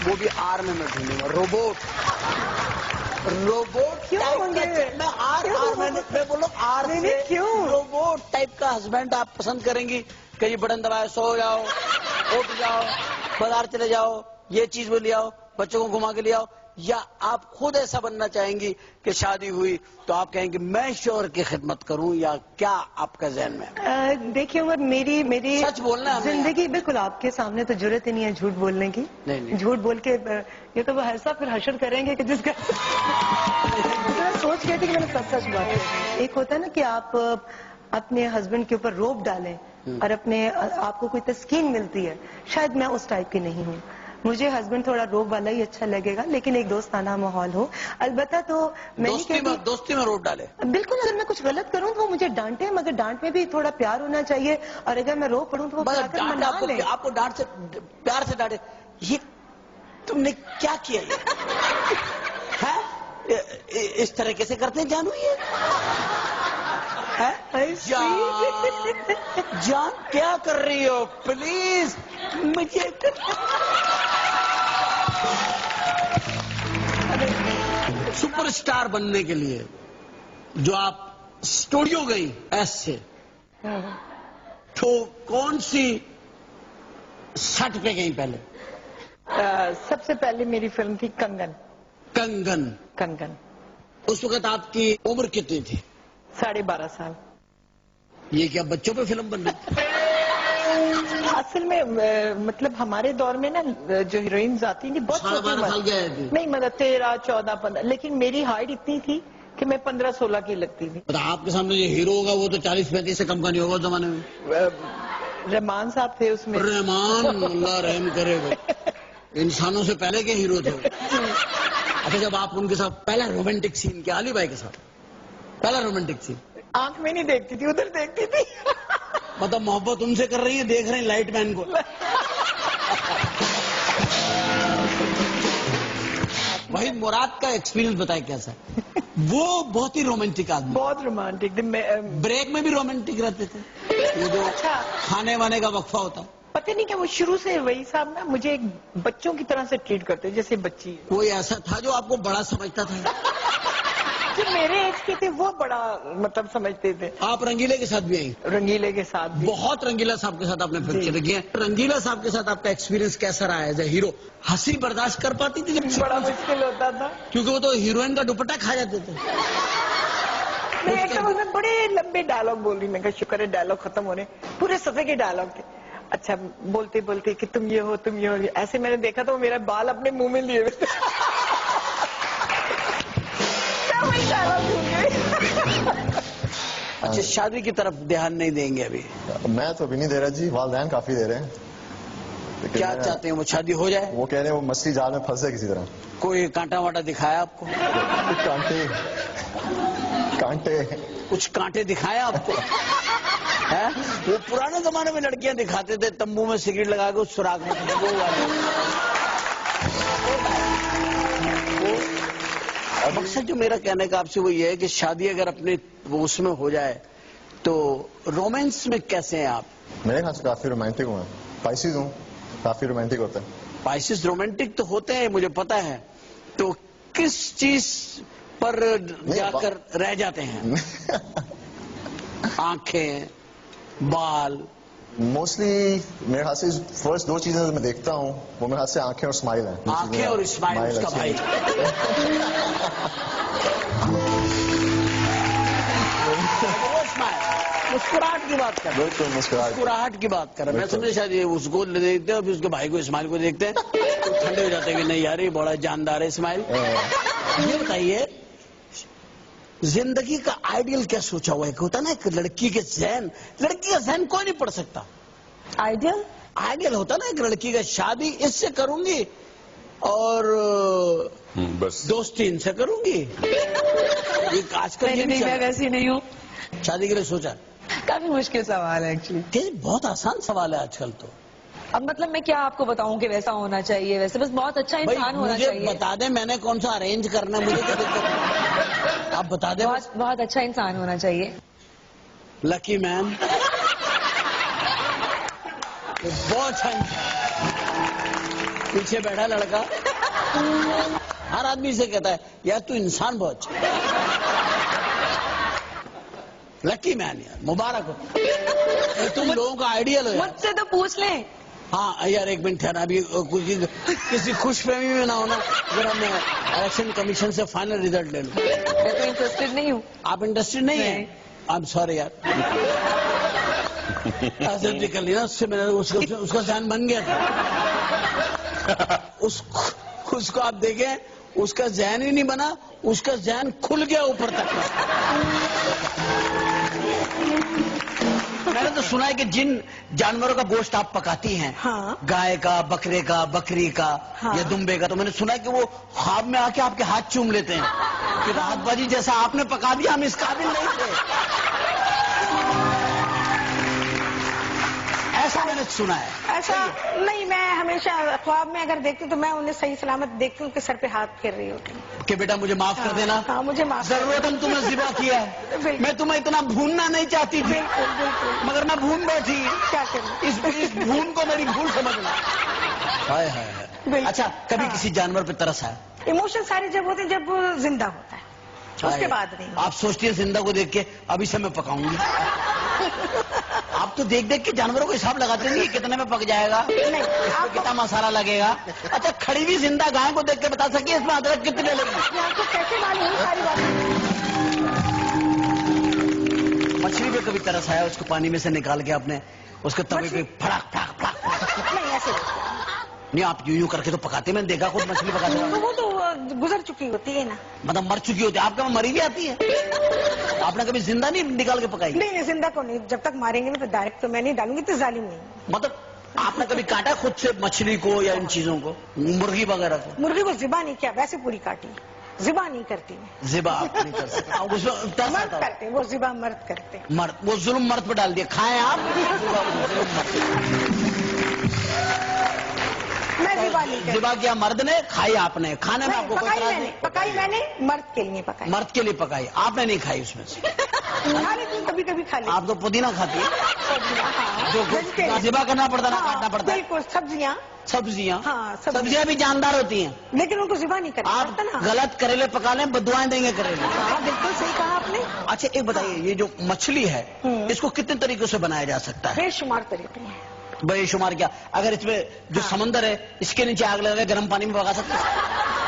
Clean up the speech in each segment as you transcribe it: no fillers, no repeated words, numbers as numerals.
वो भी आर में मैं ढूंढूंगा, रोबोट। रोबोट क्यों होंगे? मैं मैं बोलो आर से क्यों? रोबोट टाइप का हस्बैंड आप पसंद करेंगी? कहीं बटन दबाए, सो जाओ, उठ जाओ, बाजार चले जाओ, ये चीज वो ले आओ, बच्चों को घुमा के ले आओ, या आप खुद ऐसा बनना चाहेंगी कि शादी हुई तो आप कहेंगे मैं शोहर की खिदमत करूं, या क्या आपका ज़हन में? देखिए उमर, मेरी सच बोलना है जिंदगी बिल्कुल आपके सामने तो जरूरत ही नहीं है झूठ बोलने की। नहीं। झूठ बोल के ये तो वो ऐसा फिर हशर करेंगे कि जिसका मैं सोच रही थी कि मैंने सच बात है। एक होता है ना कि आप अपने हस्बैंड के ऊपर रोब डालें और अपने आपको कोई तस्कीन मिलती है, शायद मैं उस टाइप की नहीं हूँ। मुझे हस्बैंड थोड़ा रोब वाला ही अच्छा लगेगा, लेकिन एक दोस्ताना माहौल हो। अलबत्ता तो मैं दोस्ती में रोब डाले, बिल्कुल। अगर मैं कुछ गलत करूं तो वो मुझे डांटे, मगर डांट में भी थोड़ा प्यार होना चाहिए। और अगर मैं रो पड़ूं तो वो आपको डांट से, प्यार से डांटे, ये तुमने क्या किया? है इस तरीके से करते हैं जानू ये? जान क्या कर रही हो? प्लीज मुझे सुपरस्टार बनने के लिए जो आप स्टूडियो गई ऐसे, तो कौन सी सेट पे गई पहले? सबसे पहले मेरी फिल्म थी कंगन। कंगन। उस वक्त आपकी उम्र कितनी थी? 12.5 साल। ये क्या बच्चों पे फिल्म बन रही? असल में मतलब हमारे दौर में ना जो हीरोइंस आती थी बहुत 12 साल गए थे। नहीं, मतलब 13, 14, 15, लेकिन मेरी हाइट इतनी थी कि मैं 15-16 की लगती थी। तो आपके सामने जो हीरो होगा वो तो 40-35 से कम का नहीं होगा उस जमाने में। रहमान साहब थे उसमें। रहमान, अल्लाह रहम करे, इंसानों से पहले के हीरो थे। अच्छा, जब आप उनके साथ पहला रोमांटिक सीन क्या, अली भाई के साथ पहला रोमांटिक सीन? आंख में नहीं देखती थी, उधर देखती थी। मतलब मोहब्बत उनसे कर रही है, देख रहे हैं लाइट मैन को। वही मुराद का एक्सपीरियंस बताए कैसा? वो बहुत ही रोमांटिक आदमी, बहुत रोमांटिक। ब्रेक में भी रोमांटिक रहते थे। ये जो अच्छा खाने वाने का वक्फा होता, पता नहीं क्या वो शुरू से वही साहब ना मुझे एक बच्चों की तरह से ट्रीट करते जैसे बच्ची। कोई ऐसा था जो आपको बड़ा समझता था? जो मेरे एज के थे वो बड़ा मतलब समझते थे। आप रंगीले के साथ भी आई? रंगीले के साथ भी। बहुत रंगीला साहब के साथ आपने पिक्चर की है। रंगीला साहब के साथ आपका एक्सपीरियंस कैसा रहा एज ए हीरो? हंसी बर्दाश्त कर पाती थी? जब बड़ा मुश्किल होता था क्योंकि वो तो हीरोइन का दुपट्टा खा जाते थे। मैं एकदम उसमें बड़े लंबे डायलॉग बोल रही, मैं कहा शुक्र है डायलॉग खत्म होने, पूरे सफे के डायलॉग थे। अच्छा बोलते बोलते कि तुम ये हो, तुम ये हो, ऐसे मैंने देखा तो मेरा बाल अपने मुंह में लिए हुए। अच्छा, शादी की तरफ ध्यान नहीं देंगे अभी? मैं तो अभी नहीं दे रहा जी, वालदैन काफी दे रहे हैं। क्या चाहते हैं वो शादी हो जाए? वो कह रहे हैं वो मछली जाल में फंसे किसी तरह। कोई कांटा वाटा दिखाया आपको? कांटे कुछ कांटे दिखाया आपको? है? वो पुराने जमाने में लड़कियां दिखाते थे तंबू में सिगरेट लगा के उस सुराख में, वो वाले। मकसद जो मेरा कहने का आपसे वो ये है कि शादी अगर अपने उसमें हो जाए तो रोमांस में कैसे हैं आप? मेरे ख्याल से काफी रोमांटिक हुआ, स्पाइसीज हूँ, काफी रोमांटिक होता है। स्पाइसीज रोमांटिक तो होते हैं मुझे पता है, तो किस चीज पर जाकर रह जाते हैं? आंखें, बाल? मोस्टली मेरे ख्याल से फर्स्ट 2 चीजें मैं देखता हूँ वो मेरे ख्याल से आंखें और स्माइल है। आंखें और स्माइल उसका भाई। मुस्कुराहट की बात कर, बिल्कुल मुस्कुराहट की बात कर। मैं समझे शायद ये उसको देखते हैं और फिर उसके भाई को स्माइल को देखते हैं तो ठंडे हो जाते हैं कि नहीं यार ये बड़ा जानदार है स्माइल। ये बताइए जिंदगी का आइडियल क्या सोचा हुआ है? होता ना एक लड़की का जहन कोई नहीं पढ़ सकता। आइडियल होता ना एक लड़की का, शादी इससे करूंगी और बस दोस्ती इनसे करूंगी। आजकल मैं वैसी नहीं हूँ। शादी के लिए सोचा? काफी मुश्किल सवाल है एक्चुअली। बहुत आसान सवाल है आजकल तो। अब मतलब मैं क्या आपको बताऊं कि वैसा होना चाहिए, वैसे बस बहुत अच्छा इंसान होना चाहिए। मुझे बता दें मैंने कौन सा अरेंज करना है, मुझे क्या दिक्कत? आप बता दें। बहुत अच्छा इंसान होना चाहिए। Lucky man. बहुत अच्छा इंसान। पीछे बैठा लड़का हर आदमी से कहता है यार तू इंसान बहुत अच्छा, लकी मैन यार, मुबारक हो, तुम लोगों का आइडियल हो यार। मुझसे तो पूछ लें। हाँ यार एक मिनट ठहरा, अभी किसी खुशफहमी में ना होना, अगर हम इलेक्शन कमीशन से फाइनल रिजल्ट ले लूं। मैं तो इंटरेस्टेड नहीं हूँ। आप इंटरेस्टेड नहीं है? आई एम सॉरी यार, ऐसे कर लिया उससे, मैंने उसका ध्यान बन गया था। उसको आप देखें, उसका जहन ही नहीं बना, उसका जहन खुल गया ऊपर तक। मैंने तो सुना है कि जिन जानवरों का गोश्त आप पकाती हैं, हाँ। गाय का, बकरे का, बकरी का, हाँ। या दुम्बे का, तो मैंने सुना है कि वो ख्वाब में आके आपके हाथ चूम लेते हैं कि राहत बाजी जैसा आपने पका दिया, हम इस काबिल नहीं थे। ऐसा मैंने सुना है। ऐसा नहीं, मैं हमेशा ख्वाब में अगर देखती हूँ तो मैं उन्हें सही सलामत देखती हूँ कि सर पे हाथ फेर रही होती हूँ कि बेटा मुझे माफ कर देना। हाँ, मुझे माफ कर जरूरतन तुम्हें जिबा किया है, बिल्कुल। मैं तुम्हें इतना भूनना नहीं चाहती थी, बिल्कुल बिल्कुल। मगर मैं भून बैठी। क्या करूँ? इस भून को मेरी भूल समझना। हाय हाय हाय। बिल्कुल। अच्छा, कभी हाँ। किसी जानवर पे तरस आया? इमोशन सारे जब होते हैं जब वो जिंदा होता है, उसके बाद नहीं। आप सोचती है जिंदा को देख के अभी से मैं पकाऊंगी? आप तो देख देख के जानवरों को हिसाब लगाते हैं कि कितने में पक जाएगा, नहीं, इसमें कितना मसाला लगेगा। अच्छा, खड़ी हुई जिंदा गाय को देख के बता सकिए इसमें अदरक कितने लगी? ये आपको कैसे मालूम सारी बातें? मछली पे कभी तरस आया, उसको पानी में से निकाल के आपने उसके तवे पे फड़ाक फड़ाक फड़ाक? नहीं, ऐसे नहीं, आप यूं करके तो पकाते, मैंने देखा खुद मछली पकाते तो हुए। वो तो गुजर चुकी होती है ना। मतलब मर चुकी होती है, आपके में मरी भी आती है? आपने कभी जिंदा नहीं निकाल के पकाई? नहीं, जिंदा को नहीं, जब तक मारेंगे ना तो डायरेक्ट तो मैं नहीं डालूंगी, तो जालिम नहीं। मतलब आपने कभी काटा खुद से मछली को या इन चीजों को, मुर्गी वगैरह को? मुर्गी को जिबा नहीं किया, वैसे पूरी काटी, जिबा नहीं करती मैं। जिबा आप नहीं कर सकते, उसमें तरस मर्द आता है। करते, वो जिबा मर्द करते। मर्द, वो जुल्म मर्द पे डाल दिया, खाएं आप। जुल्म मर्द। मैं जिबा नहीं करती। जिबा किया मर्द ने, खाई आपने, खाने में आपको कोई पकाई इतराज मैंने, नहीं? पकाई मैंने मर्द के लिए पकाई। मर्द के लिए पकाई, आपने नहीं खाई उसमें से? खा लेती हूँ, कभी कभी खा लेती आप तो पुदीना खाती है, हूँ। जो वेजिटेरियन। जिबा करना पड़ता ना, हाँ, काटना पड़ता है। बिल्कुल। सब्जियाँ, सब्जियां, हाँ, सब्जियां। सब्जियां भी जानदार होती हैं। लेकिन उनको जिबा नहीं करना आप पड़ता ना। गलत करेले पका लें, बदुआएं देंगे करेले। हाँ, बिल्कुल सही कहा आपने। अच्छा, एक बताइए, ये जो मछली है, इसको कितने तरीकों से बनाया जा सकता है? बेशुमार तरीके हैं। बेशुमार क्या? अगर इसमें जो समंदर है, इसके नीचे आग लगा के गर्म पानी में पका सकते हैं?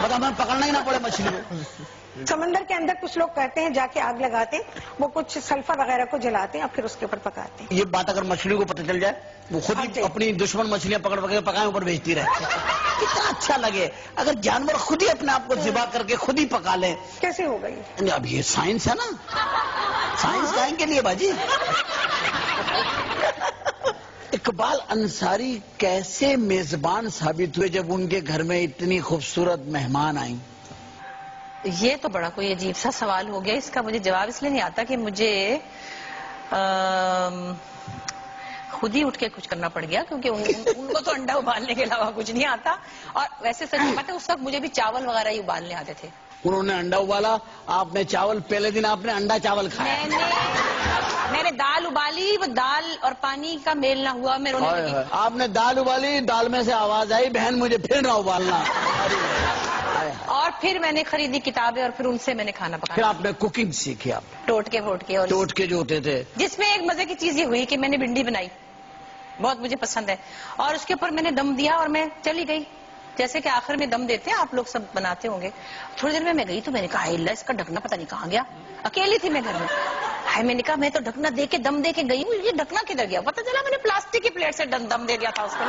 मतलब हमें पकड़ना ही ना पड़े मछली को। समंदर के अंदर कुछ लोग करते हैं, जाके आग लगाते हैं, वो कुछ सल्फर वगैरह को जलाते हैं और फिर उसके ऊपर पकाते हैं। ये बात अगर मछली को पता चल जाए, वो खुद हाँ ही जी। अपनी दुश्मन मछलियां पकड़ पकड़ के पकाए ऊपर भेजती रहे। कितना अच्छा लगे अगर जानवर खुद ही अपने आप को जिबा करके खुद ही पका ले। कैसे होगा ये? अब ये साइंस है ना, साइंस गाय के लिए बाजी। इकबाल अंसारी कैसे मेजबान साबित हुए जब उनके घर में इतनी खूबसूरत मेहमान आई? ये तो बड़ा कोई अजीब सा सवाल हो गया, इसका मुझे जवाब इसलिए नहीं आता कि मुझे खुद ही उठ के कुछ करना पड़ गया, क्योंकि उनको तो अंडा उबालने के अलावा कुछ नहीं आता। और वैसे सच बात है, उस वक्त मुझे भी चावल वगैरह ही उबालने आते थे। उन्होंने अंडा उबाला, आपने चावल, पहले दिन आपने अंडा चावल खाया। मैंने दाल उबाली, वो दाल और पानी का मेल ना हुआ, मैं रोने लगी। आपने दाल उबाली, दाल में से आवाज आई, बहन मुझे फिर ना उबालना। और फिर मैंने खरीदी किताबें और फिर उनसे मैंने खाना फिर पकाना, आपने कुकिंग सीखी, आप टोटके फोटके। और टोटके जो होते थे, जिसमें एक मजे की चीज ये हुई कि मैंने भिंडी बनाई, बहुत मुझे पसंद है, और उसके ऊपर मैंने दम दिया और मैं चली गई। जैसे कि आखिर में दम देते हैं, आप लोग सब बनाते होंगे। थोड़ी देर में मैं गई तो मैंने कहा अल्लाह, इसका ढकना पता नहीं कहाँ गया। अकेली थी मैं घर में। हाय, मैंने कहा मैं तो ढकना दे के दम दे के गई हूँ, ये ढकना किधर गया? पता चला मैंने प्लास्टिक की प्लेट से दम दे दिया था उसको।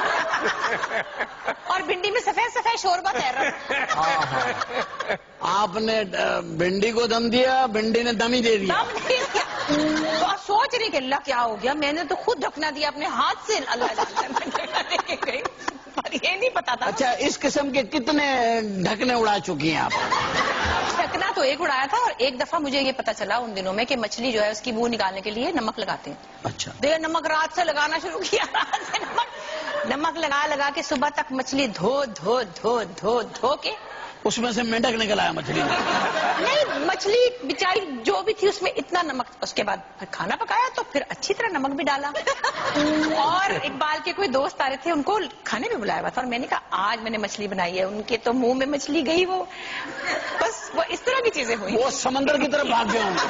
और भिंडी में सफेद सफेद शोरबा तैर रहा। आपने भिंडी को दम दिया, भिंडी ने दम ही दे दिया। दम दे दिया। तो सोच रही कि अल्लाह क्या हो गया, मैंने तो खुद ढकना दिया अपने हाथ से। अल्लाह दे के गई, पर ये नहीं पता था। अच्छा, इस किस्म के कितने ढकने उड़ा चुकी हैं आप? ढकना तो एक उड़ाया था, और एक दफा मुझे ये पता चला उन दिनों में कि मछली जो है उसकी बू निकालने के लिए नमक लगाते हैं। अच्छा। तो ये नमक रात से लगाना शुरू किया, रात से नमक लगा लगा के सुबह तक मछली धो धो धो धो धो के उसमें से मेंढक निकल आया मछली में। नहीं, मछली बेचारी जो भी थी उसमें इतना नमक। उसके बाद खाना पकाया तो फिर अच्छी तरह नमक भी डाला। और इकबाल के कोई दोस्त आ रहे थे, उनको खाने भी बुलाया हुआ था और मैंने कहा आज मैंने मछली बनाई है। उनके तो मुंह में मछली गई, वो बस वो इस तरह की चीजें हुई। वो समंदर की तरफ भाग गए होंगे।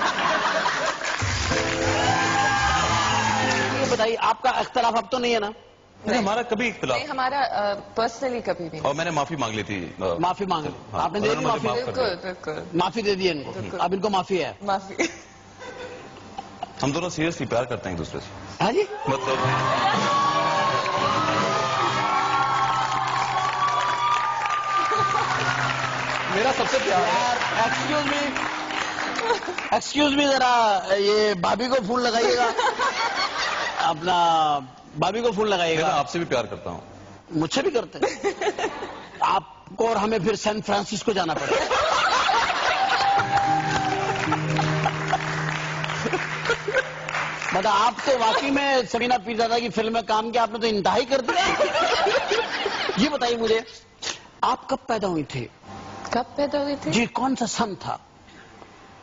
ये बताइए, आपका इख्तलाफ अब तो नहीं है ना? नहीं, हमारा कभी इख्तिलाफ नहीं, हमारा पर्सनली कभी भी और मैंने माफी मांग ली थी। माफी मांग ली हाँ, आपने? दे दी उन्होंने मुझे माफी? माफ कर बिल्कुल दिया। बिल्कुल माफी दे दी इनको, अब इनको माफी है। माफी। हम दोनों सीरियसली प्यार करते हैं एक दूसरे से। हाँ जी, मतलब मेरा सबसे प्यार है। एक्सक्यूज मी जरा ये भाभी को फोन लगाइएगा, अपना भाभी को फोन मैं लगाइएगा। आपसे भी प्यार करता हूँ। मुझसे भी करते हैं आपको, और हमें फिर सैन फ्रांसिस्को जाना पड़ेगा। मतलब आप तो वाकई में समीना पीरजादा की फिल्म में काम किया, आपने तो इंतहाई कर दिया। ये बताइए मुझे, आप कब पैदा हुई थी? कब पैदा हुई थी? जी, कौन सा सन था,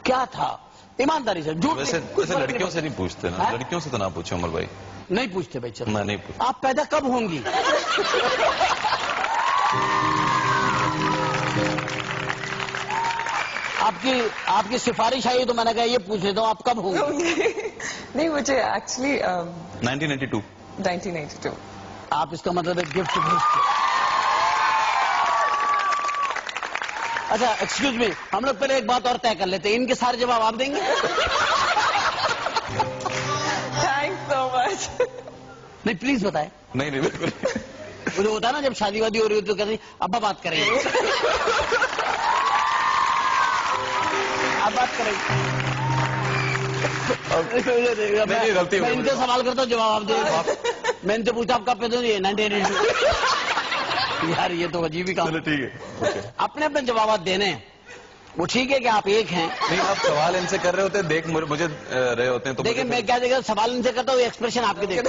क्या था? ईमानदारी से, झूठ वैसे लड़कियों से नहीं पूछते ना, हाँ? लड़कियों से तो ना पूछे उमर भाई। नहीं पूछते भाई, चलो मैं नहीं पूछता। आप पैदा कब होंगी? आपकी सिफारिश आई तो मैंने कहा ये पूछ लेता हूँ, आप कब होंगे? नहीं, मुझे एक्चुअली 1982। 1982। आप इसका मतलब एक गिफ्ट भेजते। अच्छा, एक्सक्यूज मी, हम लोग पहले एक बात और तय कर लेते हैं, इनके सारे जवाब आप देंगे? Thanks so much. नहीं, प्लीज बताएं। नहीं नहीं बिल्कुल। वो जो होता है ना, जब शादी वादी हो रही हो तो कहते हैं अब्बा बात करेंगे। अब बात करेंगे। नहीं, गलती हो मैं गई इनसे मुझे। सवाल करता हूँ, जवाब आप दे। मैं इनसे पूछा आप कब पैदा हुए? 1982। यार ये तो अजीब ही काम। चलो ठीक है, ओके। अपने अपने जवाब देने हैं, वो ठीक है कि आप एक हैं। नहीं, आप सवाल इनसे कर रहे होते हैं, देख मुझे रहे होते हैं तो देखिए, मैं क्या देखा, सवाल इनसे करता हूँ, एक्सप्रेशन आपके देखो।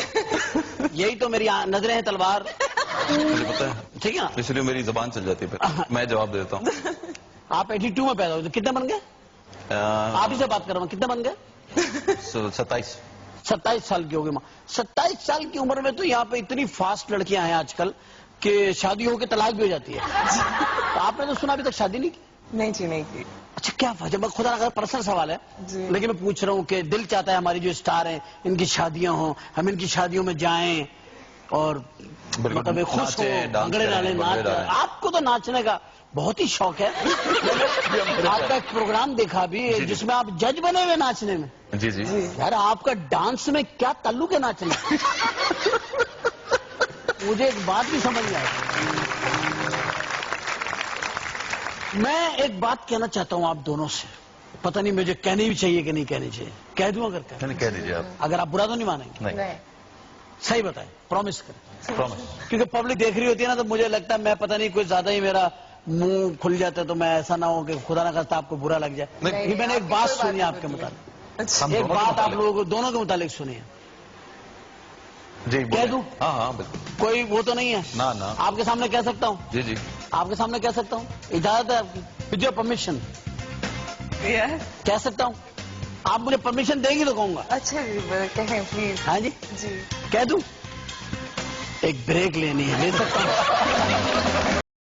यही तो मेरी नजरें हैं तलवार, मुझे पता है, ठीक है ना? इसलिए मेरी जबान चल जाती है फिर मैं जवाब देता हूँ। आप 82 में पैदा हुए तो कितने बन गए? आप ही से बात कर रहा हूँ, कितने बन गए? 27। 27 साल की होगी माँ। 27 साल की उम्र में तो यहाँ पे इतनी फास्ट लड़कियां हैं आजकल कि शादी होकर तलाक भी हो जाती है। तो आपने तो सुना अभी तक शादी नहीं की? नहीं जी, नहीं की। अच्छा, क्या वजह? मैं खुदा ना पर्सनल सवाल है, जी। लेकिन मैं पूछ रहा हूँ कि दिल चाहता है हमारी जो स्टार हैं इनकी शादियां हों, हम इनकी शादियों में जाएं और मतलब खुश हो, नाचें, डांस भंगड़े करें, डालें, भंगड़े नाच। डालें। आपको तो नाचने का बहुत ही शौक है। आपका एक प्रोग्राम देखा भी जिसमें आप जज बने हुए नाचने में। जी जी। यार, आपका डांस में क्या ताल्लुक है नाचने? मुझे एक बात भी समझ नहीं आई। मैं एक बात कहना चाहता हूं आप दोनों से, पता नहीं मुझे कहनी भी चाहिए कि नहीं कहनी चाहिए। कह दूं? अगर कह दीजिए आप। अगर आप बुरा तो नहीं मानेंगे? नहीं, सही बताएं, प्रॉमिस करें। प्रॉमिस। क्योंकि पब्लिक देख रही होती है ना, तो मुझे लगता है मैं पता नहीं कुछ ज्यादा ही मेरा मुंह खुल जाता है, तो मैं ऐसा ना हो कि खुदा ना खास्ता आपको बुरा लग जाए। नहीं, मैंने एक आपकी बात कोई बात सुनी नहीं आपके होती है। मुताबिक, अच्छा, हम एक दोनों के बात आप मुताबिक। लोगों को दोनों के मुताबिक सुनी है। जी कह बोलिए। दूं? हाँ हाँ बिल्कुल। कोई वो तो नहीं है? ना ना। आपके सामने कह सकता हूँ? जी जी। आपके सामने कह सकता हूँ? इजाजत है आपकी? With your permission Yes। कह सकता हूँ? आप मुझे परमिशन देंगी तो कहूंगा। अच्छा जी, कहें प्लीज। हाँ जी, जी। कह दूं? एक ब्रेक लेनी है, ले सकता हूँ?